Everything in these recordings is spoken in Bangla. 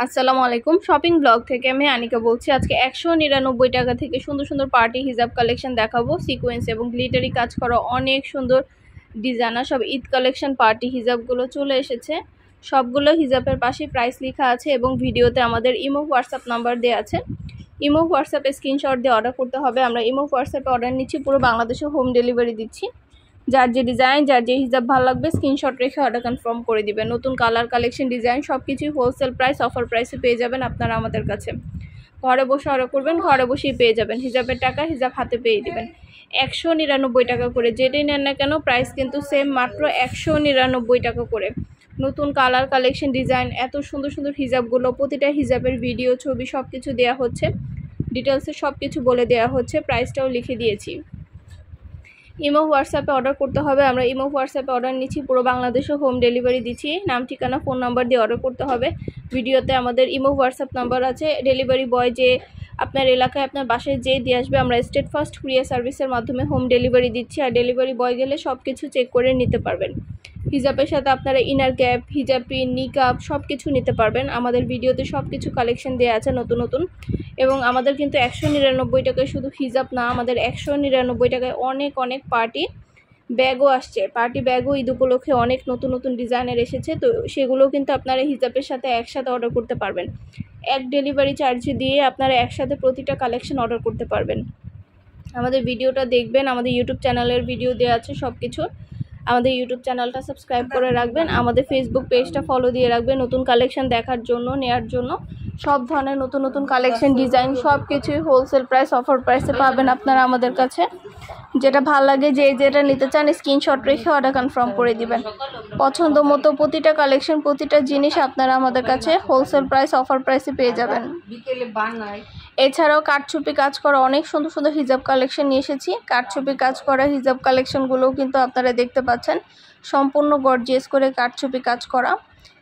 আসসালামু আলাইকুম শপিং ব্লগ থেকে আমি আনিকা বলছি। আজকে 199 টাকা থেকে সুন্দর সুন্দর পার্টি হিজাব কালেকশন দেখাবো। সিকোয়েন্স এবং গ্লিটারি কাজ করা অনেক সুন্দর ডিজাইনার সব ঈদ কালেকশন পার্টি হিজাবগুলো চলে এসেছে। সবগুলো হিজাবের পাশে প্রাইস লেখা আছে এবং ভিডিওতে আমাদের ইমো হোয়াটসঅ্যাপ নাম্বার দেওয়া আছে। ইমো হোয়াটসঅ্যাপে স্ক্রিনশট দিয়ে অর্ডার করতে হবে। আমরা ইমো হোয়াটসঅ্যাপে অর্ডার নিচ্ছি, পুরো বাংলাদেশে হোম ডেলিভারি দিচ্ছি। যার যে ডিজাইন যার যে হিজাব ভালো লাগবে স্ক্রিনশট রেখে অর্ডার কনফার্ম করে দিবেন। নতুন কালার কালেকশন ডিজাইন সব কিছুই হোলসেল প্রাইস অফার প্রাইসে পেয়ে যাবেন আপনারা আমাদের কাছে। ঘরে বসে অর্ডার করবেন, ঘরে বসেই পেয়ে যাবেন। হিজাবের টাকা হিজাব হাতে পেয়ে দিবেন। 199 টাকা করে, যেটাই নেন না কেন প্রাইস কিন্তু সেম, মাত্র 199 টাকা করে। নতুন কালার কালেকশন ডিজাইন এত সুন্দর সুন্দর হিজাবগুলো, প্রতিটা হিজাবের ভিডিও ছবি সব কিছু দেওয়া হচ্ছে, ডিটেলসে সব কিছু বলে দেওয়া হচ্ছে, প্রাইসটাও লিখে দিয়েছি। ইমো হোয়াটসঅ্যাপে অর্ডার করতে হবে। আমরা ইমো হোয়াটসঅ্যাপে অর্ডার নিচ্ছি, পুরো বাংলাদেশে হোম ডেলিভারি দিচ্ছি। নাম ঠিকানা ফোন নাম্বার দিয়ে অর্ডার করতে হবে। ভিডিওতে আমাদের ইমো হোয়াটসঅ্যাপ নাম্বার আছে। ডেলিভারি বয় যে আপনার এলাকায় আপনার বাসায় যে দিয়ে আসবে, আমরা স্টেট ফার্স্ট কুরিয়ার সার্ভিসের মাধ্যমে হোম ডেলিভারি দিচ্ছি। আর ডেলিভারি বয় গেলে সব কিছু চেক করে নিতে পারবেন। হিজাবের সাথে আপনারা ইনার ক্যাপ, হিজাব পিন, নিকাব সব কিছু নিতে পারবেন। আমাদের ভিডিওতে সব কিছু কালেকশন দেওয়া আছে নতুন নতুন। এবং আমাদের কিন্তু 199 টাকায় শুধু হিজাব না, আমাদের 199 টাকায় অনেক অনেক পার্টি ব্যাগও আসছে। পার্টি ব্যাগও ঈদ উপলক্ষে অনেক নতুন নতুন ডিজাইনের এসেছে, তো সেগুলো কিন্তু আপনারা হিজাবের সাথে একসাথে অর্ডার করতে পারবেন। এক ডেলিভারি চার্জ দিয়ে আপনারা একসাথে প্রতিটা কালেকশন অর্ডার করতে পারবেন। আমাদের ভিডিওটা দেখবেন, আমাদের ইউটিউব চ্যানেলের ভিডিও দেওয়া আছে সব কিছু। আমাদের ইউটিউব চ্যানেলটা সাবস্ক্রাইব করে রাখবেন, আমাদের ফেসবুক পেজটা ফলো দিয়ে রাখবেন নতুন কালেকশন দেখার জন্য, নেওয়ার জন্য। সব ধরনের নতুন নতুন কালেকশন ডিজাইন সব কিছুই হোলসেল প্রাইস অফার প্রাইসে পাবেন আপনারা আমাদের কাছে। যেটা ভালো লাগে, যে যেটা নিতে চান স্ক্রিনশট রেখে অর্ডার কনফার্ম করে দিবেন। পছন্দ মতো প্রতিটা কালেকশন প্রতিটা জিনিস আপনারা আমাদের কাছে হোলসেল প্রাইস অফার প্রাইসে পেয়ে যাবেন। এছাড়াও কাঠছুপি কাজ করা অনেক সুন্দর সুন্দর হিজাব কালেকশন নিয়ে এসেছি। কাঠছুপি কাজ করা হিজাব কালেকশনগুলোও কিন্তু আপনারা দেখতে পাচ্ছেন, সম্পূর্ণ গর্জিয়াস করে কাঠছুপি কাজ করা।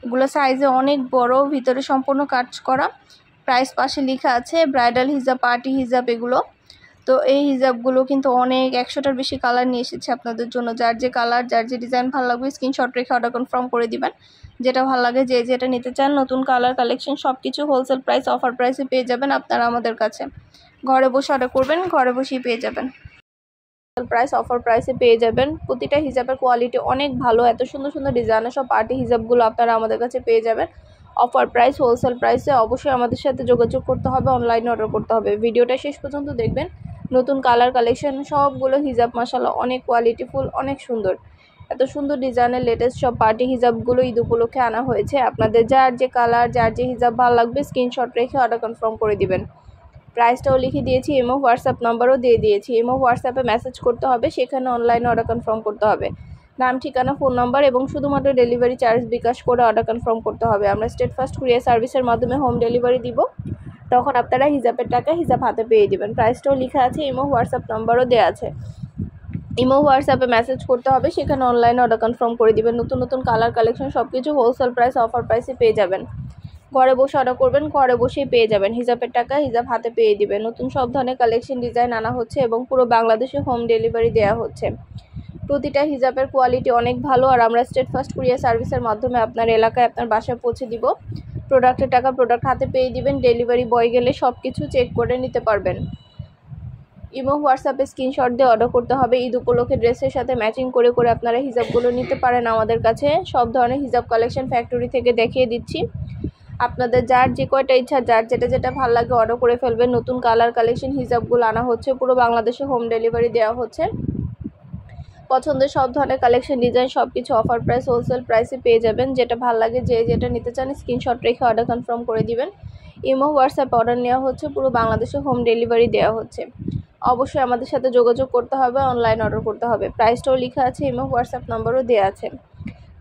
এগুলো সাইজে অনেক বড়, ভিতরে সম্পূর্ণ কাজ করা। প্রাইস পাশে লেখা আছে। ব্রাইডাল হিজাব, পার্টি হিজাব এগুলো। তো এই হিজাবগুলো কিন্তু অনেক 100টার বেশি কালার নিয়ে এসেছে আপনাদের জন্য। যার যে কালার যার যে ডিজাইন ভালো লাগবে স্ক্রিনশট রেখে অর্ডার কনফার্ম করে দিবেন। যেটা ভালো লাগে যে যেটা নিতে চান নতুন কালার কালেকশন সব কিছু হোলসেল প্রাইস অফার প্রাইসে পেয়ে যাবেন আপনারা আমাদের কাছে। ঘরে বসে অর্ডার করবেন, ঘরে বসেই পেয়ে যাবেন। প্রাইস অফার প্রাইসে পেয়ে যাবেন। প্রতিটা হিজাবের কোয়ালিটি অনেক ভালো, এত সুন্দর সুন্দর ডিজাইনের সব পার্টি হিজাবগুলো আপনারা আমাদের কাছে পেয়ে যাবেন অফার প্রাইস হোলসেল প্রাইসে। অবশ্যই আমাদের সাথে যোগাযোগ করতে হবে, অনলাইনে অর্ডার করতে হবে। ভিডিওটা শেষ পর্যন্ত দেখবেন। নতুন কালার কালেকশন সবগুলো হিজাব মাশাআল্লাহ অনেক কোয়ালিটিফুল, অনেক সুন্দর। এত সুন্দর ডিজাইনের লেটেস্ট সব পার্টি হিজাবগুলো ঈদ উপলক্ষে আনা হয়েছে। আপনাদের যার যে কালার যার যে হিজাব ভালো লাগবে স্ক্রিনশট রেখে অর্ডার কনফার্ম করে দিবেন। প্রাইসটাও লিখে দিয়েছি, ইমো হোয়াটসঅ্যাপ নাম্বারও দিয়ে দিয়েছি। ইমো হোয়াটসঅ্যাপে মেসেজ করতে হবে, সেখানে অনলাইনে অর্ডার কনফার্ম করতে হবে। নাম ঠিকানা ফোন নাম্বার এবং শুধুমাত্র ডেলিভারি চার্জ বিকাশ করে অর্ডার কনফার্ম করতে হবে। আমরা স্টেট ফার্স্ট কুরিয়ার সার্ভিসের মাধ্যমে হোম ডেলিভারি দিব, তখন আপনারা হিজাবের টাকা হিজাব হাতে পেয়ে দেবেন। প্রাইসটাও লেখা আছে, ইমো হোয়াটসঅ্যাপ নাম্বারও দেওয়া আছে। ইমো হোয়াটসঅ্যাপে মেসেজ করতে হবে, সেখানে অনলাইনে অর্ডার কনফার্ম করে দিবেন। নতুন নতুন কালার কালেকশন সব কিছু হোলসেল প্রাইস অফার প্রাইসে পেয়ে যাবেন। ঘরে বসে অর্ডার করবেন, ঘরে বসেই পেয়ে যাবেন। হিজাবের টাকা হিজাব হাতে পেয়ে দিবেন। নতুন সব ধরনের কালেকশন ডিজাইন আনা হচ্ছে এবং পুরো বাংলাদেশে হোম ডেলিভারি দেওয়া হচ্ছে। প্রতিটা হিজাবের কোয়ালিটি অনেক ভালো, আর আমরা স্টেট ফার্স্ট কুরিয়ার সার্ভিসের মাধ্যমে আপনার এলাকায় আপনার বাসায় পৌঁছে দিব। প্রোডাক্টের টাকা প্রোডাক্ট হাতে পেয়ে দিবেন। ডেলিভারি বয় গেলে সব কিছু চেক করে নিতে পারবেন। ইমো হোয়াটসঅ্যাপে স্ক্রিনশট দিয়ে অর্ডার করতে হবে। ঈদ উপলক্ষে ড্রেসের সাথে ম্যাচিং করে করে আপনারা হিজাবগুলো নিতে পারেন আমাদের কাছে। সব ধরনের হিজাব কালেকশন ফ্যাক্টরি থেকে দেখিয়ে দিচ্ছি। আপনাদের যার যে কয়টা ইচ্ছা যার যেটা যেটা ভালো লাগে অর্ডার করে ফেলবেন। নতুন কালার কালেকশন হিজাবগুলো আনা হচ্ছে, পুরো বাংলাদেশে হোম ডেলিভারি দেওয়া হচ্ছে। পছন্দের সব ধরনের কালেকশন ডিজাইন সব কিছু অফার প্রাইস হোলসেল প্রাইসে পেয়ে যাবেন। যেটা ভালো লাগে যে যেটা নিতে চান স্ক্রিনশট রেখে অর্ডার কনফার্ম করে দিবেন। ইমো হোয়াটসঅ্যাপে অর্ডার নেওয়া হচ্ছে, পুরো বাংলাদেশে হোম ডেলিভারি দেওয়া হচ্ছে। অবশ্যই আমাদের সাথে যোগাযোগ করতে হবে, অনলাইন অর্ডার করতে হবে। প্রাইসটাও লেখা আছে, ইমো হোয়াটসঅ্যাপ নাম্বারও দেওয়া আছে।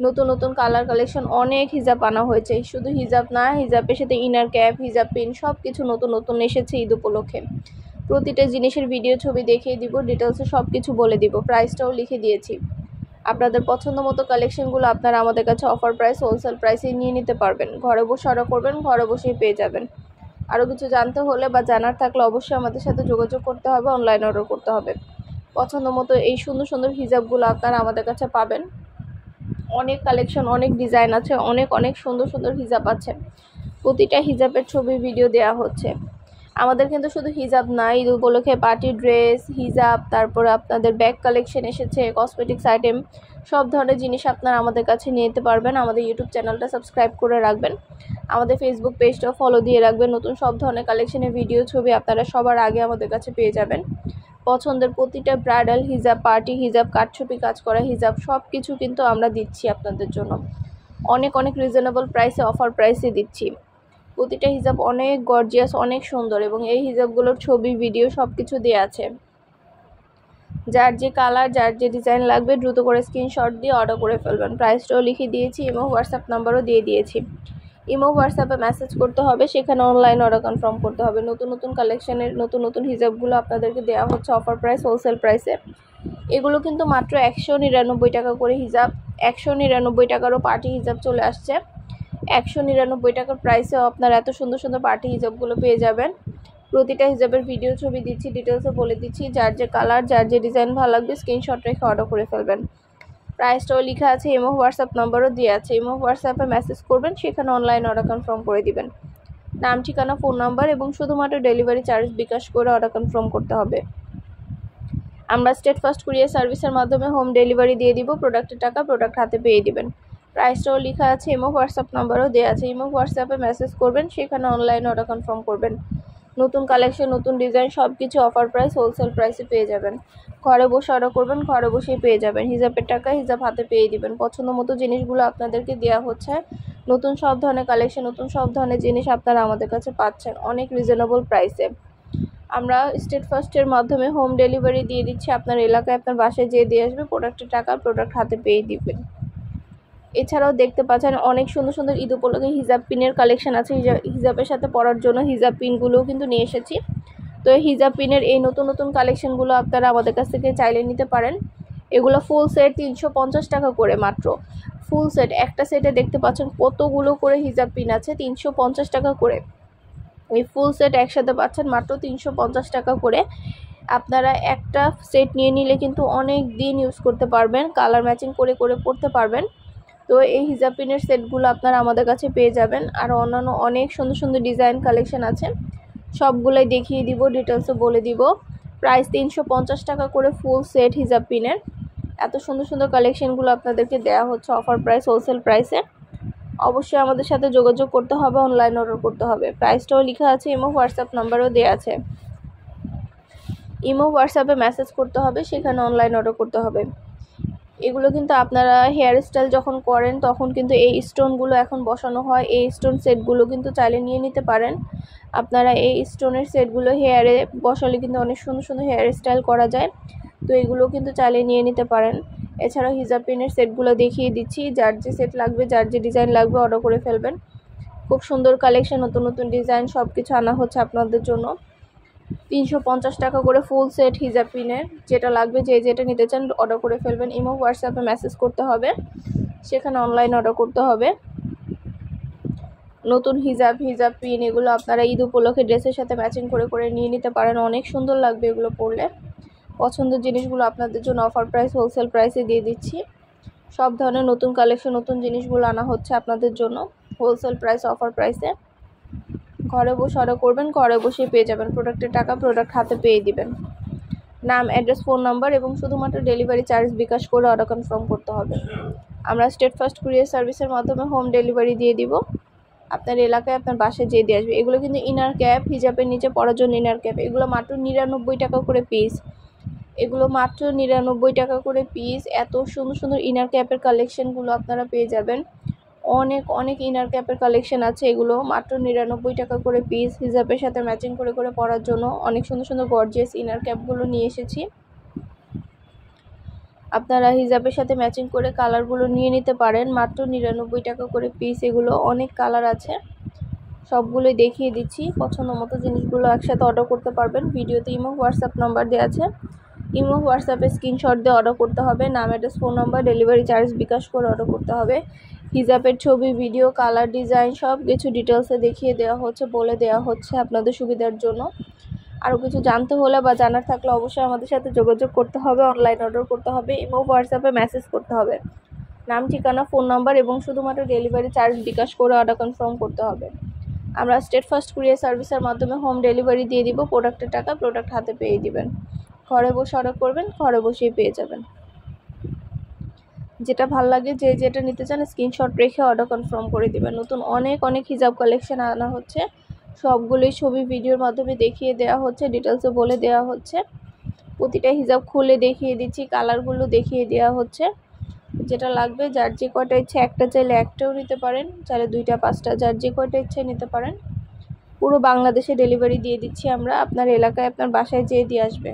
নতুন নতুন কালার কালেকশন অনেক হিজাব আনা হয়েছে। শুধু হিজাব না, হিজাবের সাথে ইনার ক্যাপ, হিজাব পিন সব কিছু নতুন নতুন এসেছে ঈদ উপলক্ষে। প্রতিটা জিনিসের ভিডিও ছবি দেখিয়ে দিব, ডিটেলসে সব কিছু বলে দিব। প্রাইসটাও লিখে দিয়েছি। আপনাদের পছন্দ মতো কালেকশনগুলো আপনারা আমাদের কাছে অফার প্রাইস হোলসেল প্রাইসে নিয়ে নিতে পারবেন। ঘরে বসে অর্ডার করবেন, ঘরে বসেই পেয়ে যাবেন। আরও কিছু জানতে হলে বা জানার থাকলে অবশ্যই আমাদের সাথে যোগাযোগ করতে হবে, অনলাইন অর্ডার করতে হবে। পছন্দ মতো এই সুন্দর সুন্দর হিজাবগুলো আপনারা আমাদের কাছে পাবেন। অনেক কালেকশন, অনেক ডিজাইন আছে, অনেক অনেক সুন্দর সুন্দর হিজাব আছে। প্রতিটা হিজাবের ছবি ভিডিও দেওয়া হচ্ছে। আমাদের কিন্তু শুধু হিজাব না, ঈদ উপলক্ষে পার্টি ড্রেস, হিজাব, তারপরে আপনাদের ব্যাগ কালেকশন এসেছে, কসমেটিক্স আইটেম, সব ধরনের জিনিস আপনারা আমাদের কাছে নিতে পারবেন। আমাদের ইউটিউব চ্যানেলটা সাবস্ক্রাইব করে রাখবেন, আমাদের ফেসবুক পেজটাও ফলো দিয়ে রাখবেন। নতুন সব ধরনের কালেকশনের ভিডিও ছবি আপনারা সবার আগে আমাদের কাছে পেয়ে যাবেন। পছন্দের প্রতিটা ব্রাইডাল হিজাব, পার্টি হিজাব, কাঠছবি কাজ করা হিজাব সব কিছু কিন্তু আমরা দিচ্ছি আপনাদের জন্য অনেক অনেক রিজনেবল প্রাইসে, অফার প্রাইসে দিচ্ছি। প্রতিটা হিজাব অনেক গর্জিয়াস, অনেক সুন্দর, এবং এই হিজাবগুলোর ছবি ভিডিও সব কিছু দেওয়া আছে। যার যে কালার, যার যে ডিজাইন লাগবে দ্রুত করে স্ক্রিনশট দিয়ে অর্ডার করে ফেলবেন। প্রাইসটাও লিখে দিয়েছি এবং হোয়াটসঅ্যাপ নাম্বারও দিয়ে দিয়েছি। ইমো হোয়াটসঅ্যাপে মেসেজ করতে হবে, সেখানে অনলাইন অর্ডার কনফার্ম করতে হবে। নতুন নতুন কালেকশনের নতুন নতুন হিজাবগুলো আপনাদেরকে দেওয়া হচ্ছে অফার প্রাইস, হোলসেল প্রাইসে। এগুলো কিন্তু মাত্র 199 টাকা করে হিজাব। 199 টাকারও পার্টি হিজাব চলে আসছে। 199 টাকার প্রাইসেও আপনারা এত সুন্দর সুন্দর পার্টি হিজাবগুলো পেয়ে যাবেন। প্রতিটা হিজাবের ভিডিও ছবি দিচ্ছি, ডিটেলসে বলে দিচ্ছি। যার যে কালার, যার যে ডিজাইন ভালো লাগবে স্ক্রিনশট রেখে অর্ডার করে ফেলবেন। প্রাইসটাও লেখা আছে, ইমো হোয়াটসঅ্যাপ নাম্বারও দেওয়া আছে। ইমো হোয়াটসঅ্যাপে মেসেজ করবেন, সেখানে অনলাইন অর্ডার কনফার্ম করে দিবেন। নাম, ঠিকানা, ফোন নাম্বার এবং শুধুমাত্র ডেলিভারি চার্জ বিকাশ করে অর্ডার কনফার্ম করতে হবে। আমরা স্টেট ফার্স্ট কুরিয়ার সার্ভিসের মাধ্যমে হোম ডেলিভারি দিয়ে দিব। প্রোডাক্টের টাকা প্রোডাক্ট হাতে পেয়ে দিবেন। প্রাইসটাও লেখা আছে, ইমো হোয়াটসঅ্যাপ নাম্বারও দেওয়া আছে। ইমো হোয়াটসঅ্যাপে মেসেজ করবেন, সেখানে অনলাইন অর্ডার কনফার্ম করবেন। নতুন কালেকশন, নতুন ডিজাইন সব কিছু অফার প্রাইস, হোলসেল প্রাইসে পেয়ে যাবেন। ঘরে বসে অর্ডার করবেন, ঘরে বসেই পেয়ে যাবেন। হিজাবের টাকা হিজাব হাতে পেয়ে দিবেন। পছন্দ মতো জিনিসগুলো আপনাদেরকে দেওয়া হচ্ছে। নতুন সব ধরনের কালেকশন, নতুন সব ধরনের জিনিস আপনারা আমাদের কাছে পাচ্ছেন অনেক রিজনেবল প্রাইসে। আমরা স্টেট ফার্স্টের মাধ্যমে হোম ডেলিভারি দিয়ে দিচ্ছি। আপনার এলাকায় আপনার বাসায় যেয়ে দিয়ে আসবে, প্রোডাক্টের টাকা প্রোডাক্ট হাতে পেয়ে দিবেন। এছাড়াও দেখতে পাচ্ছেন অনেক সুন্দর সুন্দর ঈদ উপলক্ষে হিজাব পিনের কালেকশন আছে। হিজাবের সাথে পরার জন্য হিজাব পিনগুলোও কিন্তু নিয়ে এসেছি। তো হিজাব পিনের এই নতুন নতুন কালেকশনগুলো আপনারা আমাদের কাছ থেকে চাইলে নিতে পারেন। এগুলো ফুল সেট 350 টাকা করে মাত্র। ফুল সেট, একটা সেটে দেখতে পাচ্ছেন কতগুলো করে হিজাব পিন আছে, 350 টাকা করে। এই ফুল সেট একসাথে পাচ্ছেন মাত্র 350 টাকা করে। আপনারা একটা সেট নিয়ে নিলে কিন্তু অনেক দিন ইউজ করতে পারবেন, কালার ম্যাচিং করে করে পরতে পারবেন। তো এই হিজাব পিনের সেটগুলো আপনারা আমাদের কাছে পেয়ে যাবেন। আর অন্যান্য অনেক সুন্দর সুন্দর ডিজাইন কালেকশন আছে, সবগুলোই দেখিয়ে দিব, ডিটেলসে বলে দিব। প্রাইস 350 টাকা করে ফুল সেট হিজাব পিনের। এত সুন্দর সুন্দর কালেকশনগুলো আপনাদেরকে দেওয়া হচ্ছে অফার প্রাইস, হোলসেল প্রাইসে। অবশ্যই আমাদের সাথে যোগাযোগ করতে হবে, অনলাইন অর্ডার করতে হবে। প্রাইসটাও লেখা আছে, ইমো হোয়াটসঅ্যাপ নাম্বারও দেওয়া আছে। ইমো হোয়াটসঅ্যাপে মেসেজ করতে হবে, সেখানে অনলাইন অর্ডার করতে হবে। এগুলো কিন্তু আপনারা হেয়ার স্টাইল যখন করেন তখন কিন্তু এই স্টোনগুলো এখন বসানো হয়। এই স্টোন সেটগুলো কিন্তু চাইলে নিয়ে নিতে পারেন। আপনারা এই স্টোনের সেটগুলো হেয়ারে বসালে কিন্তু অনেক সুন্দর সুন্দর হেয়ার স্টাইল করা যায়। তো এগুলো কিন্তু চাইলে নিয়ে নিতে পারেন। এছাড়াও হিজাব পিনের সেটগুলো দেখিয়ে দিচ্ছি। যার যে সেট লাগবে, যার যে ডিজাইন লাগবে অর্ডার করে ফেলবেন। খুব সুন্দর কালেকশন, নতুন নতুন ডিজাইন সব কিছু আনা হচ্ছে আপনাদের জন্য। 350 টাকা করে ফুল সেট হিজাব পিনের। যেটা লাগবে, যে যেটা নিতে চান অর্ডার করে ফেলবেন। ইমো হোয়াটসঅ্যাপে মেসেজ করতে হবে, সেখানে অনলাইন অর্ডার করতে হবে। নতুন হিজাব পিন এগুলো আপনারা ঈদ উপলক্ষে ড্রেসের সাথে ম্যাচিং করে করে নিয়ে নিতে পারেন। অনেক সুন্দর লাগবে এগুলো পরলে। পছন্দের জিনিসগুলো আপনাদের জন্য অফার প্রাইস, হোলসেল প্রাইসে দিয়ে দিচ্ছি। সব ধরনের নতুন কালেকশন, নতুন জিনিসগুলো আনা হচ্ছে আপনাদের জন্য হোলসেল প্রাইস, অফার প্রাইসে। ঘরে বসে অর্ডার করবেন, ঘরে বসে পেয়ে যাবেন। প্রোডাক্টের টাকা প্রোডাক্ট হাতে পেয়ে দিবেন। নাম, অ্যাড্রেস, ফোন নাম্বার এবং শুধুমাত্র ডেলিভারি চার্জ বিকাশ করে অর্ডার কনফার্ম করতে হবে। আমরা স্টেট ফার্স্ট কুরিয়ার সার্ভিসের মাধ্যমে হোম ডেলিভারি দিয়ে দিব। আপনার এলাকায় আপনার বাসায় যেয়ে দিয়ে আসবে। এগুলো কিন্তু ইনার ক্যাপ, হিজাবের নিচে পরার জন্য ইনার ক্যাপ। এগুলো মাত্র 99 টাকা করে পিস। এগুলো মাত্র 99 টাকা করে পিস। এত সুন্দর সুন্দর ইনার ক্যাপের কালেকশনগুলো আপনারা পেয়ে যাবেন। অনেক অনেক ইনার ক্যাপের কালেকশন আছে। এগুলো মাত্র 99 টাকা করে পিস। হিজাবের সাথে ম্যাচিং করে করে পরার জন্য অনেক সুন্দর সুন্দর গর্জিয়াস ইনার ক্যাপগুলো নিয়ে এসেছি। আপনারা হিজাবের সাথে ম্যাচিং করে কালারগুলো নিয়ে নিতে পারেন। মাত্র 99 টাকা করে পিস। এগুলো অনেক কালার আছে, সবগুলোই দেখিয়ে দিচ্ছি। পছন্দ মতো জিনিসগুলো একসাথে অর্ডার করতে পারবেন। ভিডিওতে ইমো হোয়াটসঅ্যাপ নাম্বার দেওয়া আছে। ইমো হোয়াটসঅ্যাপে স্ক্রিনশট দিয়ে অর্ডার করতে হবে। নাম, address, phone number, delivery charge bKash করে অর্ডার করতে হবে। হিজাবের ছবি, ভিডিও, কালার, ডিজাইন সব কিছু ডিটেলসে দেখিয়ে দেওয়া হচ্ছে, বলে দেওয়া হচ্ছে আপনাদের সুবিধার জন্য। আরও কিছু জানতে হলে বা জানার থাকলে অবশ্যই আমাদের সাথে যোগাযোগ করতে হবে, অনলাইন অর্ডার করতে হবে, ইমো হোয়াটসঅ্যাপে মেসেজ করতে হবে। নাম, ঠিকানা, ফোন নাম্বার এবং শুধুমাত্র ডেলিভারি চার্জ বিকাশ করে অর্ডার কনফার্ম করতে হবে। আমরা স্টেট ফার্স্ট কুরিয়ার সার্ভিসের মাধ্যমে হোম ডেলিভারি দিয়ে দিব। প্রোডাক্টের টাকা প্রোডাক্ট হাতে পেয়ে দিবেন। ঘরে বসে অর্ডার করবেন, ঘরে বসেই পেয়ে যাবেন। যেটা ভালো লাগে, যে যেটা নিতে চান স্ক্রিনশট রেখে অর্ডার কনফার্ম করে দিবেন। নতুন অনেক হিজাব কালেকশন আনা হচ্ছে, সবগুলোই ছবি ভিডিওর মাধ্যমে দেখিয়ে দেওয়া হচ্ছে, ডিটেলসে বলে দেওয়া হচ্ছে। প্রতিটা হিজাব খুলে দেখিয়ে দিচ্ছি, কালারগুলো দেখিয়ে দেওয়া হচ্ছে। যেটা লাগবে, যার যে কয়টা ইচ্ছে, একটা চাইলে একটাও নিতে পারেন, চাইলে 2টা 5টা, যার যে কয়টা ইচ্ছে নিতে পারেন। পুরো বাংলাদেশে ডেলিভারি দিয়ে দিচ্ছি আমরা, আপনার এলাকায় আপনার বাসায় যেয়ে দিয়ে আসবে।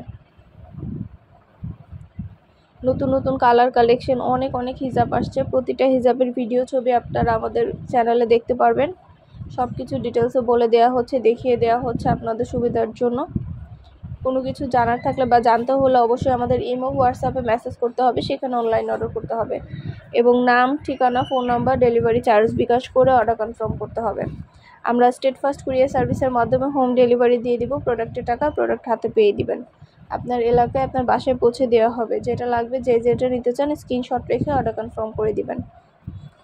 নতুন কালার কালেকশন অনেক হিজাব আসছে। প্রতিটা হিজাবের ভিডিও ছবি আপনারা আমাদের চ্যানেলে দেখতে পারবেন। সব কিছু ডিটেলসে বলে দেওয়া হচ্ছে, দেখিয়ে দেওয়া হচ্ছে আপনাদের সুবিধার জন্য। কোনো কিছু জানার থাকলে বা জানতে হলে অবশ্যই আমাদের ইমো হোয়াটসঅ্যাপে মেসেজ করতে হবে, সেখানে অনলাইন অর্ডার করতে হবে এবং নাম, ঠিকানা, phone number, delivery charge bKash করে অর্ডার কনফার্ম করতে হবে। আমরা স্টেট ফার্স্ট কুরিয়ার সার্ভিসের মাধ্যমে হোম ডেলিভারি দিয়ে দিব। প্রোডাক্টের টাকা প্রোডাক্ট হাতে পেয়ে দিবেন। আপনার এলাকায় আপনার বাসায় পৌঁছে দেওয়া হবে। যেটা লাগবে, যে যেটা নিতে চান স্ক্রিনশট রেখে অর্ডার কনফার্ম করে দিবেন।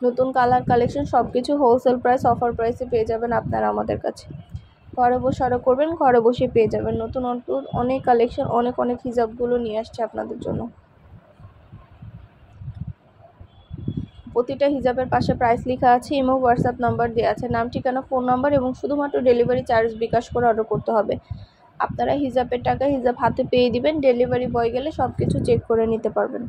নতুন কালার কালেকশন সব কিছু হোলসেল প্রাইস, অফার প্রাইসে পেয়ে যাবেন আপনারা আমাদের কাছে। ঘরে বসে অর্ডার করবেন, ঘরে বসে পেয়ে যাবেন। নতুন অনেক কালেকশন, অনেক হিজাবগুলো নিয়ে আসছে আপনাদের জন্য। প্রতিটা হিজাবের পাশে প্রাইস লেখা আছে, ইমো হোয়াটসঅ্যাপ নাম্বার দেওয়া আছে, নাম, ঠিকানা, ফোন নাম্বার এবং শুধুমাত্র ডেলিভারি চার্জ বিকাশ করে অর্ডার করতে হবে। আপনারা হিজাবের টাকা হিজাব হাতে পেয়ে দিবেন। ডেলিভারি বয় গেলে সব কিছু চেক করে নিতে পারবেন।